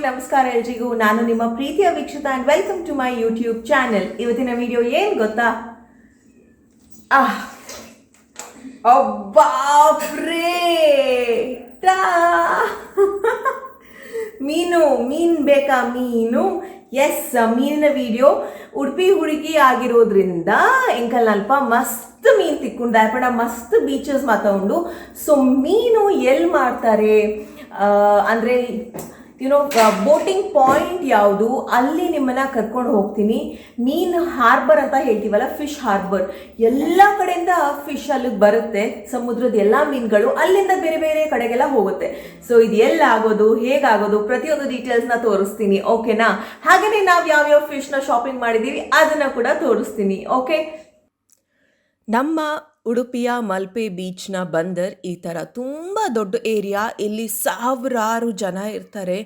ನಮಸ್ಕಾರ ಎಲ್ರಿಗೂ. ನಾನು ನಿಮ್ಮ ಪ್ರೀತಿಯ ವೀಕ್ಷಕ and welcome to my YouTube channel. ಇವತ್ತಿನ ವಿಡಿಯೋ ಏನು ಗೊತ್ತಾ? ಅಬ್ಬಾಪ್ರೇ ಮೀನು ಬೇಕಾ? ಮೀನು, ಎಸ್, ಮೀನಿನ ವಿಡಿಯೋ. ಉಡುಪಿ ಹುಡುಗಿ ಆಗಿರೋದ್ರಿಂದ ಎಂಕಲ್ ಅಲ್ಪ ಮಸ್ತ್ ಮೀನು ತಿಕ್ಕೊಂಡು ಪಡ ಮಸ್ತ್ ಬೀಚಸ್ ಮಾತಾಡು. ಸೊ ಮೀನು ಎಲ್ಲಿ ಮಾಡ್ತಾರೆ ಅಂದರೆ ಬೋಟಿಂಗ್ ಪಾಯಿಂಟ್ ಯಾವುದು ಅಲ್ಲಿ ನಿಮ್ಮನ್ನ ಕರ್ಕೊಂಡು ಹೋಗ್ತೀನಿ. ಮೀನ್ ಹಾರ್ಬರ್ ಅಂತ ಹೇಳ್ತೀವಲ್ಲ, ಫಿಶ್ ಹಾರ್ಬರ್, ಎಲ್ಲ ಕಡೆಯಿಂದ ಫಿಶ್ ಅಲ್ಲಿಗೆ ಬರುತ್ತೆ. ಸಮುದ್ರದ ಎಲ್ಲ ಮೀನುಗಳು ಅಲ್ಲಿಂದ ಬೇರೆ ಬೇರೆ ಕಡೆಗೆಲ್ಲ ಹೋಗುತ್ತೆ. ಸೊ ಇದು ಎಲ್ಲಾಗೋದು, ಹೇಗಾಗೋದು, ಪ್ರತಿಯೊಂದು ಡೀಟೇಲ್ಸ್ನ ತೋರಿಸ್ತೀನಿ, ಓಕೆನಾ? ಹಾಗೆಯೇ ನಾವು ಯಾವ್ಯಾವ ಫಿಶ್ನ ಶಾಪಿಂಗ್ ಮಾಡಿದ್ದೀವಿ ಅದನ್ನು ಕೂಡ ತೋರಿಸ್ತೀನಿ, ಓಕೆ? ನಮ್ಮ ಉಡುಪಿಯ ಮಲ್ಪೆ ಬೀಚ್ನ ಬಂದರ್ ಈ ಥರ ತುಂಬ ದೊಡ್ಡ ಏರಿಯಾ. ಇಲ್ಲಿ ಸಾವಿರಾರು ಜನ ಇರ್ತಾರೆ.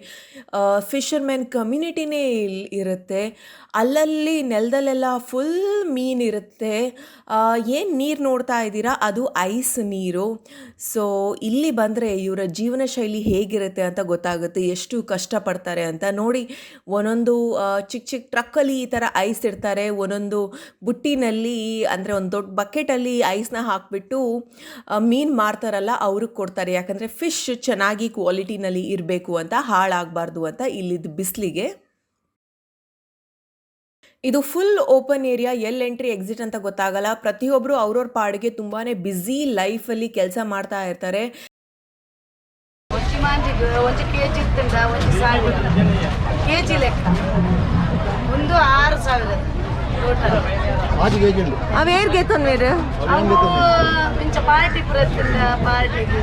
ಫಿಶರ್ಮೆನ್ ಕಮ್ಯುನಿಟಿನೇ ಇಲ್ಲಿ ಇರುತ್ತೆ. ಅಲ್ಲಲ್ಲಿ ನೆಲದಲ್ಲೆಲ್ಲ ಫುಲ್ ಮೀನಿರುತ್ತೆ. ಏನು ನೀರು ನೋಡ್ತಾ ಇದ್ದೀರಾ ಅದು ಐಸ್ ನೀರು. ಸೊ ಇಲ್ಲಿ ಬಂದರೆ ಇವರ ಜೀವನ ಶೈಲಿ ಹೇಗಿರುತ್ತೆ ಅಂತ ಗೊತ್ತಾಗುತ್ತೆ, ಎಷ್ಟು ಕಷ್ಟಪಡ್ತಾರೆ ಅಂತ. ನೋಡಿ, ಒಂದೊಂದು ಚಿಕ್ಕ ಚಿಕ್ಕ ಟ್ರಕ್ಕಲ್ಲಿ ಈ ಥರ ಐಸ್ ಇಡ್ತಾರೆ, ಒಂದೊಂದು ಬುಟ್ಟಿನಲ್ಲಿ ಅಂದರೆ ಒಂದು ದೊಡ್ಡ ಬಕೆಟಲ್ಲಿ ಐಸ್ನ ಹಾಕಿಬಿಟ್ಟು ಮೀನು ಮಾರ್ತಾರಲ್ಲ ಅವ್ರಿಗೆ ಕೊಡ್ತಾರೆ. ಯಾಕಂದರೆ ಫಿಶ್ ಚೆನ್ನಾಗಿ ಕ್ವಾಲಿಟಿನಲ್ಲಿ ಇರಬೇಕು ಅಂತ, ಹಾಳಾಗಬಾರ್ದು ಅಂತ. ಇಲ್ಲಿದ್ದು ಬಿಸಿಲಿಗೆ ಇದು ಫುಲ್ ಓಪನ್ ಏರಿಯಾ, ಎಲ್ಲಿ ಎಂಟ್ರಿ ಎಕ್ಸಿಟ್ ಅಂತ ಗೊತ್ತಾಗಲ್ಲ. ಪ್ರತಿಯೊಬ್ಬರು ಅವ್ರವ್ರ ಪಾಡಿಗೆ ತುಂಬಾ ಬ್ಯುಸಿ ಲೈಫಲ್ಲಿ ಕೆಲಸ ಮಾಡ್ತಾ ಇರ್ತಾರೆ. ಒಂದು ಕೆಜಿ ಇತ್ತಂದ ಒಂದು 1000 ಕೆಜಿ ಲೆಕ್ಕ ಒಂದು 6000 ಟೋಟಲ್. ಅವೇರ್ಗೆ ತಂದ್ರೆ ಪಾರ್ಟಿ ಪಾರ್ಟಿಗೆ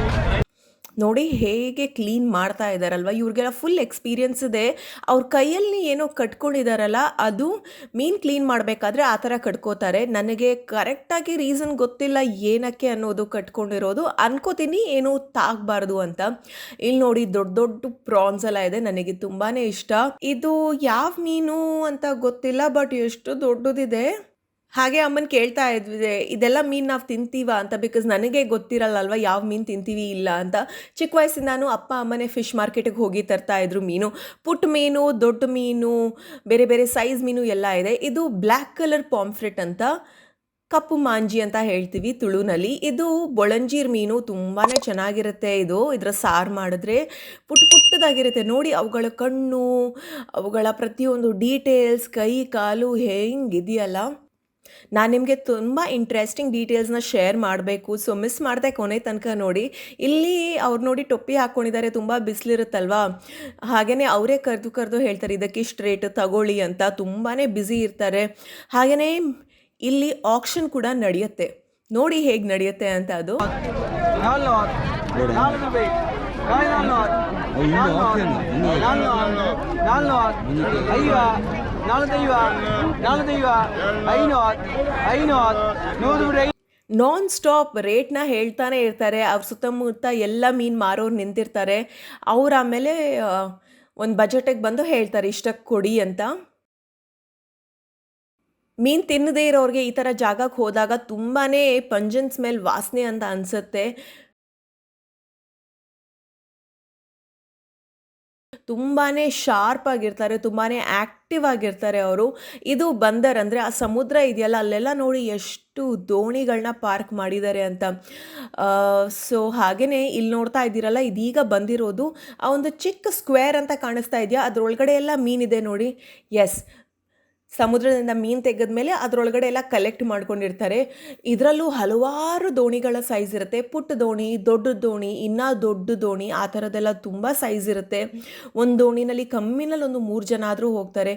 ನೋಡಿ ಹೇಗೆ ಕ್ಲೀನ್ ಮಾಡ್ತಾ ಇದ್ದಾರಲ್ವ. ಇವ್ರಿಗೆಲ್ಲ ಫುಲ್ ಎಕ್ಸ್ಪೀರಿಯನ್ಸ್ ಇದೆ. ಅವ್ರ ಕೈಯಲ್ಲಿ ಏನೋ ಕಟ್ಕೊಂಡಿದ್ದಾರಲ್ಲ, ಅದು ಮೀನು ಕ್ಲೀನ್ ಮಾಡಬೇಕಾದ್ರೆ ಆ ಥರ ಕಟ್ಕೋತಾರೆ. ನನಗೆ ಕರೆಕ್ಟಾಗಿ ರೀಸನ್ ಗೊತ್ತಿಲ್ಲ ಏನಕ್ಕೆ ಅನ್ನೋದು ಕಟ್ಕೊಂಡಿರೋದು. ಅನ್ಕೋತೀನಿ ಏನೂ ತಾಗಬಾರ್ದು ಅಂತ. ಇಲ್ಲಿ ನೋಡಿ ದೊಡ್ಡ ದೊಡ್ಡ ಪ್ರಾನ್ಸ್ ಎಲ್ಲ ಇದೆ, ನನಗೆ ತುಂಬಾ ಇಷ್ಟ. ಇದು ಯಾವ ಮೀನು ಅಂತ ಗೊತ್ತಿಲ್ಲ, ಬಟ್ ಎಷ್ಟು ದೊಡ್ಡದಿದೆ. ಹಾಗೆ ಅಮ್ಮನ ಕೇಳ್ತಾ ಇದ್ವಿ, ಇದೆಲ್ಲ ಮೀನು ನಾವು ತಿಂತೀವ ಅಂತ, ಬಿಕಾಸ್ ನನಗೆ ಗೊತ್ತಿರಲ್ಲಲ್ವ ಯಾವ ಮೀನು ತಿಂತೀವಿ ಇಲ್ಲ ಅಂತ. ಚಿಕ್ಕ ವಯಸ್ಸಿಂದಾನು ಅಪ್ಪ ಅಮ್ಮನೇ ಫಿಶ್ ಮಾರ್ಕೆಟಿಗೆ ಹೋಗಿ ತರ್ತಾ ಇದ್ರು ಮೀನು. ಪುಟ್ಟ ಮೀನು, ದೊಡ್ಡ ಮೀನು, ಬೇರೆ ಬೇರೆ ಸೈಜ್ ಮೀನು ಎಲ್ಲ ಇದೆ. ಇದು ಬ್ಲ್ಯಾಕ್ ಕಲರ್ ಪಾಂಫ್ರೆಟ್ ಅಂತ, ಕಪ್ಪು ಮಾಂಜಿ ಅಂತ ಹೇಳ್ತೀವಿ ತುಳುನಲ್ಲಿ. ಇದು ಬೊಳಂಜೀರ್ ಮೀನು, ತುಂಬಾ ಚೆನ್ನಾಗಿರುತ್ತೆ. ಇದರ ಸಾರು ಮಾಡಿದ್ರೆ ಪುಟ್ಟದಾಗಿರುತ್ತೆ. ನೋಡಿ ಅವುಗಳ ಕಣ್ಣು, ಅವುಗಳ ಪ್ರತಿಯೊಂದು ಡೀಟೇಲ್ಸ್, ಕೈ ಕಾಲು ಹೆಂಗಿದೆಯಲ್ಲ. ನಾನು ನಿಮಗೆ ತುಂಬ ಇಂಟ್ರೆಸ್ಟಿಂಗ್ ಡೀಟೇಲ್ಸ್ನ ಶೇರ್ ಮಾಡಬೇಕು, ಸೊ ಮಿಸ್ ಮಾಡದೆ ಕೊನೆ ತನಕ ನೋಡಿ. ಇಲ್ಲಿ ಅವ್ರು ನೋಡಿ ಟೊಪ್ಪಿ ಹಾಕ್ಕೊಂಡಿದ್ದಾರೆ, ತುಂಬ ಬಿಸಿಲಿರುತ್ತಲ್ವಾ. ಹಾಗೆಯೇ ಅವರೇ ಕರೆದು ಹೇಳ್ತಾರೆ ಇದಕ್ಕೆ ಇಷ್ಟು ರೇಟ್ ತಗೊಳ್ಳಿ ಅಂತ. ತುಂಬಾ ಬ್ಯುಸಿ ಇರ್ತಾರೆ. ಹಾಗೆಯೇ ಇಲ್ಲಿ ಆಕ್ಷನ್ ಕೂಡ ನಡೆಯುತ್ತೆ. ನೋಡಿ ಹೇಗೆ ನಡೆಯುತ್ತೆ ಅಂತ. ಅದು ನಾನ್ ಸ್ಟಾಪ್ ರೇಟ್ನ ಹೇಳ್ತಾನೆ ಇರ್ತಾರೆ. ಅವ್ರ ಸುತ್ತಮುತ್ತ ಎಲ್ಲ ಮೀನು ಮಾರೋರು ನಿಂತಿರ್ತಾರೆ. ಅವ್ರು ಆಮೇಲೆ ಒಂದು ಬಜೆಟಿಗೆ ಬಂದು ಹೇಳ್ತಾರೆ ಇಷ್ಟಕ್ಕೆ ಕೊಡಿ ಅಂತ. ಮೀನು ತಿನ್ನದೇ ಇರೋರಿಗೆ ಈ ಥರ ಜಾಗಕ್ಕೆ ಹೋದಾಗ ತುಂಬಾ ಪಂಜನ್ ಸ್ಮೆಲ್, ವಾಸನೆ ಅಂತ ಅನಿಸುತ್ತೆ. ತುಂಬಾ ಶಾರ್ಪ್ ಆಗಿರ್ತಾರೆ, ತುಂಬಾ ಆ್ಯಕ್ಟಿವ್ ಆಗಿರ್ತಾರೆ ಅವರು. ಇದು ಬಂದರ್ ಅಂದರೆ ಆ ಸಮುದ್ರ ಇದೆಯಲ್ಲ, ಅಲ್ಲೆಲ್ಲ ನೋಡಿ ಎಷ್ಟು ದೋಣಿಗಳನ್ನ ಪಾರ್ಕ್ ಮಾಡಿದ್ದಾರೆ ಅಂತ. ಸೊ ಹಾಗೆಯೇ ಇಲ್ಲಿ ನೋಡ್ತಾ ಇದ್ದೀರಲ್ಲ, ಇದೀಗ ಬಂದಿರೋದು ಆ ಒಂದು ಚಿಕ್ಕ ಸ್ಕ್ವೇರ್ ಅಂತ ಕಾಣಿಸ್ತಾ ಇದೆಯಾ, ಅದರೊಳಗಡೆ ಎಲ್ಲ ಮೀನಿದೆ ನೋಡಿ. ಎಸ್, ಸಮುದ್ರದಿಂದ ಮೀನು ತೆಗೆದ್ಮೇಲೆ ಅದರೊಳಗಡೆ ಎಲ್ಲ ಕಲೆಕ್ಟ್ ಮಾಡ್ಕೊಂಡಿರ್ತಾರೆ. ಇದರಲ್ಲೂ ಹಲವಾರು ದೋಣಿಗಳ ಸೈಜ್ ಇರುತ್ತೆ. ಪುಟ್ಟ ದೋಣಿ, ದೊಡ್ಡ ದೋಣಿ, ಇನ್ನೂ ದೊಡ್ಡ ದೋಣಿ, ಆ ಥರದ್ದೆಲ್ಲ ತುಂಬ ಸೈಜ್ ಇರುತ್ತೆ. ಒಂದು ದೋಣಿನಲ್ಲಿ ಕಮ್ಮಿನಲ್ಲಿ ಒಂದು 3 ಜನ ಆದರೂ ಹೋಗ್ತಾರೆ.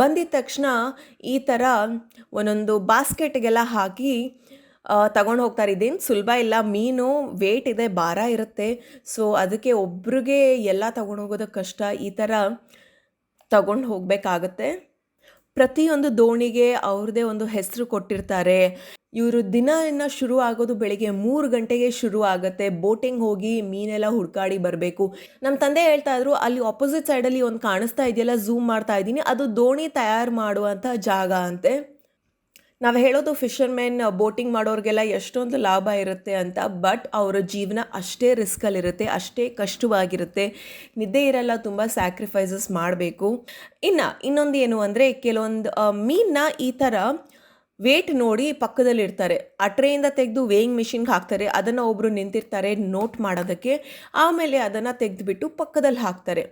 ಬಂದಿದ ತಕ್ಷಣ ಈ ಥರ ಒಂದೊಂದು ಬಾಸ್ಕೆಟ್ಗೆಲ್ಲ ಹಾಕಿ ತಗೊಂಡು ಹೋಗ್ತಾರೆ. ಇದೇನು ಸುಲಭ ಇಲ್ಲ, ಮೀನು ವೇಟ್ ಇದೆ, ಭಾರ ಇರುತ್ತೆ. ಸೊ ಅದಕ್ಕೆ ಒಬ್ರಿಗೆ ಎಲ್ಲ ತಗೊಂಡು ಹೋಗೋದಕ್ಕೆ ಕಷ್ಟ. ಈ ಥರ ತಗೊಂಡು ಹೋಗಬೇಕಾಗತ್ತೆ. ಪ್ರತಿಯೊಂದು ದೋಣಿಗೆ ಅವ್ರದ್ದೇ ಒಂದು ಹೆಸರು ಕೊಟ್ಟಿರ್ತಾರೆ. ಇವರು ದಿನ ಶುರು ಆಗೋದು ಬೆಳಿಗ್ಗೆ 3 ಗಂಟೆಗೆ ಶುರು ಆಗುತ್ತೆ. ಬೋಟಿಂಗ್ ಹೋಗಿ ಮೀನೆಲ್ಲ ಹುಡ್ಕಾಡಿ ಬರಬೇಕು. ನಮ್ಮ ತಂದೆ ಹೇಳ್ತಾ ಇದ್ರು, ಅಲ್ಲಿ ಆಪೋಸಿಟ್ ಸೈಡಲ್ಲಿ ಒಂದು ಕಾಣಿಸ್ತಾ ಇದೆಯಲ್ಲ, ಝೂಮ್ ಮಾಡ್ತಾ ಇದ್ದೀನಿ, ಅದು ದೋಣಿ ತಯಾರು ಮಾಡುವಂಥ ಜಾಗ ಅಂತೆ. ನಾವು ಹೇಳೋದು ಫಿಶರ್ಮೆನ್ ಬೋಟಿಂಗ್ ಮಾಡೋರಿಗೆಲ್ಲ ಎಷ್ಟೊಂದು ಲಾಭ ಇರುತ್ತೆ ಅಂತ, ಬಟ್ ಅವರ ಜೀವನ ಅಷ್ಟೇ ರಿಸ್ಕಲ್ಲಿರುತ್ತೆ, ಅಷ್ಟೇ ಕಷ್ಟವಾಗಿರುತ್ತೆ, ನಿದ್ದೆ ಇರಲ್ಲ, ತುಂಬ ಸ್ಯಾಕ್ರಿಫೈಸಸ್ ಮಾಡಬೇಕು. ಇನ್ನೊಂದು ಏನು ಅಂದರೆ ಕೆಲವೊಂದು ಮೀನನ್ನ ಈ ಥರ ವೇಟ್ ನೋಡಿ ಪಕ್ಕದಲ್ಲಿ ಇರ್ತಾರೆ, ಆ ಟ್ರೇಯಿಂದ ತೆಗೆದು ವೇಯಿಂಗ್ ಮಿಷಿನ್ಗೆ ಹಾಕ್ತಾರೆ, ಅದನ್ನು ಒಬ್ಬರು ನಿಂತಿರ್ತಾರೆ ನೋಟ್ ಮಾಡೋದಕ್ಕೆ, ಆಮೇಲೆ ಅದನ್ನು ತೆಗೆದುಬಿಟ್ಟು ಪಕ್ಕದಲ್ಲಿ ಹಾಕ್ತಾರೆ.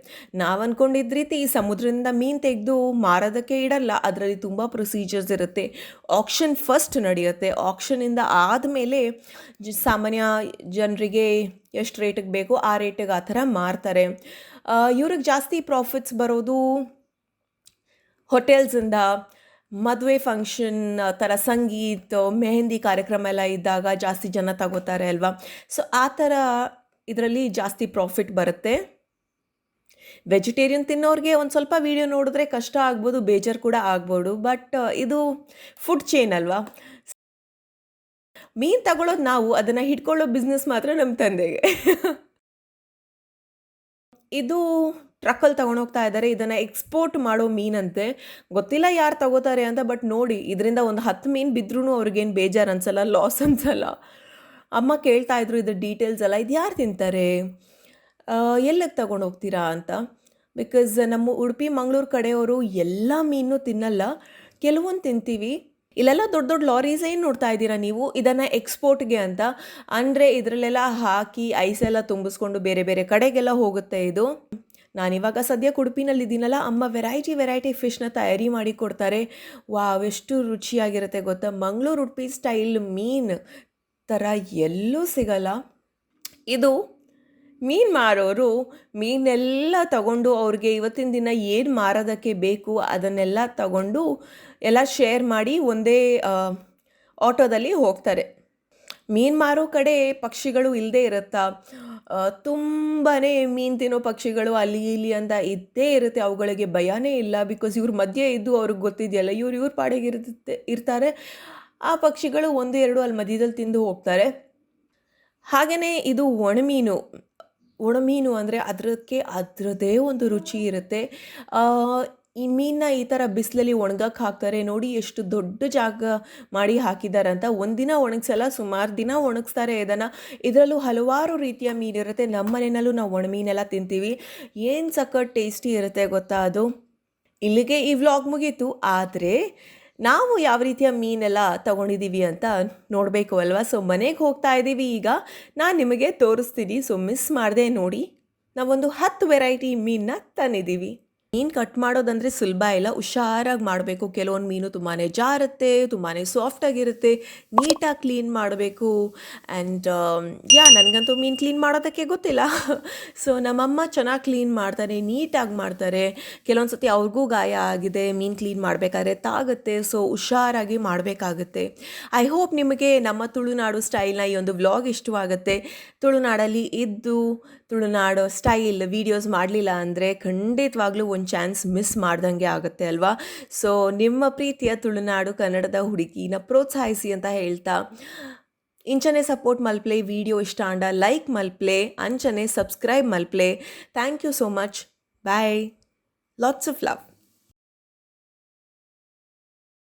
ನಾವು ಅಂದ್ಕೊಂಡಿದ್ದ ರೀತಿ ಈ ಸಮುದ್ರದಿಂದ ಮೀನು ತೆಗೆದು ಮಾರೋದಕ್ಕೆ ಇಡಲ್ಲ, ಅದರಲ್ಲಿ ತುಂಬ ಪ್ರೊಸೀಜರ್ಸ್ ಇರುತ್ತೆ. ಆಕ್ಷನ್ ಫಸ್ಟ್ ನಡೆಯುತ್ತೆ, ಆಕ್ಷನಿಂದ ಆದಮೇಲೆ ಸಾಮಾನ್ಯ ಜನರಿಗೆ ಎಷ್ಟು ರೇಟಿಗೆ ಬೇಕೋ ಆ ರೇಟಿಗೆ ಆ ಥರ ಮಾರ್ತಾರೆ. ಇವ್ರಿಗೆ ಜಾಸ್ತಿ ಪ್ರಾಫಿಟ್ಸ್ ಬರೋದು ಹೋಟೆಲ್ಸಿಂದ, ಮದುವೆ ಫಂಕ್ಷನ್ ಥರ ಸಂಗೀತ ಮೆಹಂದಿ ಕಾರ್ಯಕ್ರಮ ಎಲ್ಲ ಇದ್ದಾಗ ಜಾಸ್ತಿ ಜನ ತಗೋತಾರೆ ಅಲ್ವಾ, ಸೊ ಆ ಥರ ಇದರಲ್ಲಿ ಜಾಸ್ತಿ ಪ್ರಾಫಿಟ್ ಬರುತ್ತೆ. ವೆಜಿಟೇರಿಯನ್ ತಿನ್ನೋರಿಗೆ ಒಂದು ಸ್ವಲ್ಪ ವೀಡಿಯೋ ನೋಡಿದ್ರೆ ಕಷ್ಟ ಆಗ್ಬೋದು, ಬೇಜಾರು ಕೂಡ ಆಗ್ಬೋದು, ಬಟ್ ಇದು ಫುಡ್ ಚೇನ್ ಅಲ್ವಾ. ಮೀನು ತಗೊಳ್ಳೋದು ನಾವು, ಅದನ್ನು ಹಿಡ್ಕೊಳ್ಳೋ ಬಿಸ್ನೆಸ್ ಮಾತ್ರ ನಮ್ಮ ತಂದೆಗೆ. ಇದು ಟ್ರಕ್ಕಲ್ಲಿ ತೊಗೊಂಡೋಗ್ತಾ ಇದ್ದಾರೆ, ಇದನ್ನು ಎಕ್ಸ್ಪೋರ್ಟ್ ಮಾಡೋ ಮೀನಂತೆ, ಗೊತ್ತಿಲ್ಲ ಯಾರು ತಗೋತಾರೆ ಅಂತ. ಬಟ್ ನೋಡಿ, ಇದರಿಂದ ಒಂದು 10 ಮೀನು ಬಿದ್ದರೂ ಅವ್ರಿಗೇನು ಬೇಜಾರು ಅನ್ಸಲ್ಲ, ಲಾಸ್ ಅನ್ಸಲ್ಲ. ಅಮ್ಮ ಕೇಳ್ತಾ ಇದ್ರು ಇದ್ರ ಡೀಟೇಲ್ಸ್ ಎಲ್ಲ, ಇದು ಯಾರು ತಿಂತಾರೆ, ಎಲ್ಲಿಗೆ ತೊಗೊಂಡೋಗ್ತೀರಾ ಅಂತ. ಬಿಕಾಸ್ ನಮ್ಮ ಉಡುಪಿ ಮಂಗಳೂರು ಕಡೆಯವರು ಎಲ್ಲ ಮೀನು ತಿನ್ನಲ್ಲ, ಕೆಲವೊಂದು ತಿಂತೀವಿ. ಇಲ್ಲೆಲ್ಲ ದೊಡ್ಡ ದೊಡ್ಡ ಲಾರೀಸ್ ಏನು ನೋಡ್ತಾ ಇದ್ದೀರಾ ನೀವು, ಇದನ್ನು ಎಕ್ಸ್ಪೋರ್ಟ್ಗೆ ಅಂತ, ಅಂದರೆ ಇದರಲ್ಲೆಲ್ಲ ಹಾಕಿ ಐಸೆಲ್ಲ ತುಂಬಿಸ್ಕೊಂಡು ಬೇರೆ ಬೇರೆ ಕಡೆಗೆಲ್ಲ ಹೋಗುತ್ತೆ ಇದು. ನಾನಿವಾಗ ಸದ್ಯಕ್ಕೆ ಉಡುಪಿನಲ್ಲಿದ್ದೀನಲ್ಲ, ಅಮ್ಮ ವೆರೈಟಿ ಫಿಶ್ನ ತಯಾರಿ ಮಾಡಿ ಕೊಡ್ತಾರೆ. ವಾವ್, ಎಷ್ಟು ರುಚಿಯಾಗಿರುತ್ತೆ ಗೊತ್ತಾ. ಮಂಗಳೂರು ಉಡುಪಿ ಸ್ಟೈಲ್ ಮೀನು ಥರ ಎಲ್ಲೂ ಸಿಗಲ್ಲ. ಇದು ಮೀನು ಮಾರೋರು ಮೀನೆಲ್ಲ ತಗೊಂಡು ಅವ್ರಿಗೆ ಇವತ್ತಿನ ದಿನ ಏನು ಮಾರೋದಕ್ಕೆ ಬೇಕು ಅದನ್ನೆಲ್ಲ ತಗೊಂಡು ಎಲ್ಲ ಶೇರ್ ಮಾಡಿ ಒಂದೇ ಆಟೋದಲ್ಲಿ ಹೋಗ್ತಾರೆ. ಮೀನು ಮಾರೋ ಕಡೆ ಪಕ್ಷಿಗಳು ಇಲ್ಲದೆ ಇರುತ್ತಾ, ತುಂಬಾ ಮೀನು ತಿನ್ನೋ ಪಕ್ಷಿಗಳು ಅಲ್ಲಿ ಇಲ್ಲಿ ಅಂತ ಇದ್ದೇ ಇರುತ್ತೆ, ಅವುಗಳಿಗೆ ಭಯನೇ ಇಲ್ಲ. ಬಿಕಾಸ್ ಇವ್ರ ಮಧ್ಯೆ ಇದ್ದು ಅವ್ರಿಗೆ ಗೊತ್ತಿದೆಯಲ್ಲ, ಇವ್ರ ಪಾಡಿಗೆ ಇರ್ತಾರೆ. ಆ ಪಕ್ಷಿಗಳು 1-2 ಅಲ್ಲಿ ಮಧ್ಯದಲ್ಲಿ ತಿಂದು ಹೋಗ್ತಾರೆ. ಹಾಗೆಯೇ ಇದು ಒಣಮೀನು ಅಂದರೆ ಅದರದ್ದೇ ಒಂದು ರುಚಿ ಇರುತ್ತೆ. ಈ ಮೀನನ್ನ ಈ ಥರ ಬಿಸಿಲಲ್ಲಿ ಒಣಗಕ್ಕೆ ಹಾಕ್ತಾರೆ. ನೋಡಿ ಎಷ್ಟು ದೊಡ್ಡ ಜಾಗ ಮಾಡಿ ಹಾಕಿದ್ದಾರೆ ಅಂತ. ಒಂದಿನ ಒಣಗಿಸಲ್ಲ, ಸುಮಾರು ದಿನ ಒಣಗಿಸ್ತಾರೆ ಇದನ್ನು. ಇದರಲ್ಲೂ ಹಲವಾರು ರೀತಿಯ ಮೀನಿರುತ್ತೆ. ನಮ್ಮ ಮನೆಯಲ್ಲೂ ನಾವು ಒಣಮೀನೆಲ್ಲ ತಿಂತೀವಿ, ಏನು ಸಖತ್ ಟೇಸ್ಟಿ ಇರುತ್ತೆ ಗೊತ್ತಾ ಅದು. ಇಲ್ಲಿಗೆ ಈ ವ್ಲಾಗ್ ಮುಗೀತು. ಆದರೆ ನಾವು ಯಾವ ರೀತಿಯ ಮೀನೆಲ್ಲ ತೊಗೊಂಡಿದ್ದೀವಿ ಅಂತ ನೋಡಬೇಕು ಅಲ್ವಾ. ಸೊ ಮನೆಗೆ ಹೋಗ್ತಾ ಇದ್ದೀವಿ ಈಗ, ನಾನು ನಿಮಗೆ ತೋರಿಸ್ತೀನಿ. ಸೊ ಮಿಸ್ ಮಾಡದೆ ನೋಡಿ. ನಾವೊಂದು 10 ವೆರೈಟಿ ಮೀನನ್ನ ತಂದಿದ್ದೀವಿ. ಮೀನು ಕಟ್ ಮಾಡೋದಂದರೆ ಸುಲಭ ಇಲ್ಲ, ಹುಷಾರಾಗಿ ಮಾಡಬೇಕು. ಕೆಲವೊಂದು ಮೀನು ತುಂಬಾ ಜಾರುತ್ತೆ, ತುಂಬಾ ಸಾಫ್ಟಾಗಿರುತ್ತೆ, ನೀಟಾಗಿ ಕ್ಲೀನ್ ಮಾಡಬೇಕು. ಆ್ಯಂಡ್ ನನಗಂತೂ ಮೀನು ಕ್ಲೀನ್ ಮಾಡೋದಕ್ಕೆ ಗೊತ್ತಿಲ್ಲ. ಸೊ ನಮ್ಮಮ್ಮ ಚೆನ್ನಾಗಿ ಕ್ಲೀನ್ ಮಾಡ್ತಾರೆ, ನೀಟಾಗಿ ಮಾಡ್ತಾರೆ. ಕೆಲವೊಂದು ಸತಿ ಅವ್ರಿಗೂ ಗಾಯ ಆಗಿದೆ, ಮೀನು ಕ್ಲೀನ್ ಮಾಡಬೇಕಾದ್ರೆ ತಾಗುತ್ತೆ. ಸೊ ಹುಷಾರಾಗಿ ಮಾಡಬೇಕಾಗುತ್ತೆ. ಐ ಹೋಪ್ ನಿಮಗೆ ನಮ್ಮ ತುಳುನಾಡು ಸ್ಟೈಲ್ನ ಈ ಒಂದು ವ್ಲಾಗ್ ಇಷ್ಟವಾಗುತ್ತೆ. ತುಳುನಾಡಲ್ಲಿ ಇದ್ದು ತುಳುನಾಡು ಸ್ಟೈಲ್ ವೀಡಿಯೋಸ್ ಮಾಡಲಿಲ್ಲ ಅಂದರೆ ಖಂಡಿತವಾಗ್ಲೂ ಒಂದು ಚಾನ್ಸ್ ಮಿಸ್ ಮಾಡ್ದಂಗೆ ಆಗುತ್ತೆ ಅಲ್ವಾ. ಸೊ ನಿಮ್ಮ ಪ್ರೀತಿಯ ತುಳುನಾಡು ಕನ್ನಡದ ಹುಡುಗಿನ ಪ್ರೋತ್ಸಾಹಿಸಿ ಅಂತ ಹೇಳ್ತಾ, ಇಂಚನೆ ಸಪೋರ್ಟ್ ಮಲ್ಪ್ಲೆ, ವಿಡಿಯೋ ಇಷ್ಟ ಅಂಡ ಲೈಕ್ ಮಲ್ಪ್ಲೆ, ಅಂಚನೆ ಸಬ್ಸ್ಕ್ರೈಬ್ ಮಲ್ಪ್ಲೆ. Thank you so much. Bye. Lots of love.